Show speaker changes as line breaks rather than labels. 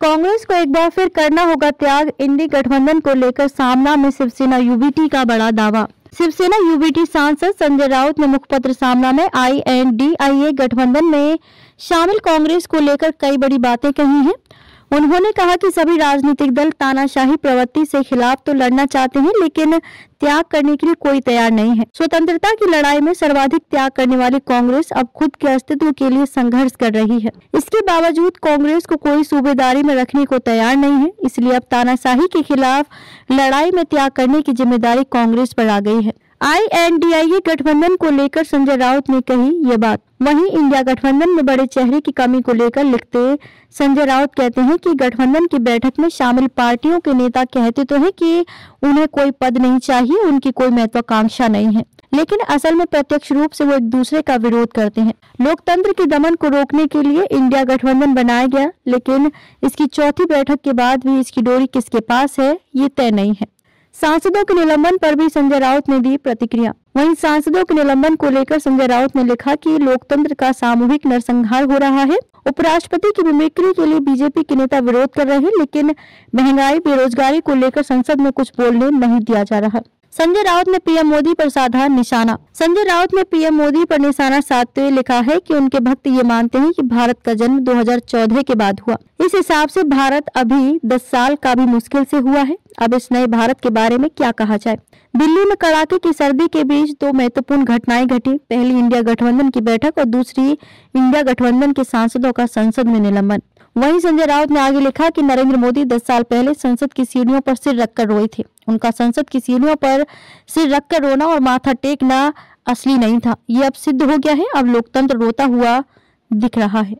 कांग्रेस को एक बार फिर करना होगा त्याग, इंडी गठबंधन को लेकर सामना में शिवसेना यूबीटी का बड़ा दावा। शिवसेना यूबीटी सांसद संजय राउत ने मुखपत्र सामना में INDIA गठबंधन में शामिल कांग्रेस को लेकर कई बड़ी बातें कही हैं। उन्होंने कहा कि सभी राजनीतिक दल तानाशाही प्रवृत्ति से खिलाफ तो लड़ना चाहते हैं, लेकिन त्याग करने के लिए कोई तैयार नहीं है। स्वतंत्रता की लड़ाई में सर्वाधिक त्याग करने वाली कांग्रेस अब खुद के अस्तित्व के लिए संघर्ष कर रही है। इसके बावजूद कांग्रेस को कोई सूबेदारी में रखने को तैयार नहीं है, इसलिए अब तानाशाही के खिलाफ लड़ाई में त्याग करने की जिम्मेदारी कांग्रेस पर आ गई है। INDIA गठबंधन को लेकर संजय राउत ने कही ये बात। वहीं इंडिया गठबंधन में बड़े चेहरे की कमी को लेकर लिखते संजय राउत कहते हैं कि गठबंधन की बैठक में शामिल पार्टियों के नेता कहते तो हैं कि उन्हें कोई पद नहीं चाहिए, उनकी कोई महत्वाकांक्षा नहीं है, लेकिन असल में प्रत्यक्ष रूप से वो एक दूसरे का विरोध करते हैं। लोकतंत्र के दमन को रोकने के लिए इंडिया गठबंधन बनाया गया, लेकिन इसकी चौथी बैठक के बाद भी इसकी डोरी किसके पास है ये तय नहीं है। सांसदों के निलंबन पर भी संजय राउत ने दी प्रतिक्रिया। वहीं सांसदों के निलंबन को लेकर संजय राउत ने लिखा कि लोकतंत्र का सामूहिक नरसंहार हो रहा है। उपराष्ट्रपति की मिमिक्री के लिए बीजेपी के नेता विरोध कर रहे हैं, लेकिन महंगाई बेरोजगारी को लेकर संसद में कुछ बोलने नहीं दिया जा रहा। संजय राउत ने पीएम मोदी पर साधा निशाना। संजय राउत ने पीएम मोदी पर निशाना साधते हुए लिखा है कि उनके भक्त ये मानते हैं कि भारत का जन्म 2014 के बाद हुआ। इस हिसाब से भारत अभी 10 साल का भी मुश्किल से हुआ है। अब इस नए भारत के बारे में क्या कहा जाए। दिल्ली में कड़ाके की सर्दी के बीच 2 महत्वपूर्ण घटनाएं घटी। पहली इंडिया गठबंधन की बैठक और दूसरी इंडिया गठबंधन के सांसदों का संसद में निलंबन। वहीं संजय राउत ने आगे लिखा कि नरेंद्र मोदी 10 साल पहले संसद की सीढ़ियों पर सिर रखकर रोए थे। उनका संसद की सीढ़ियों पर सिर रखकर रोना और माथा टेकना असली नहीं था, ये अब सिद्ध हो गया है। अब लोकतंत्र रोता हुआ दिख रहा है।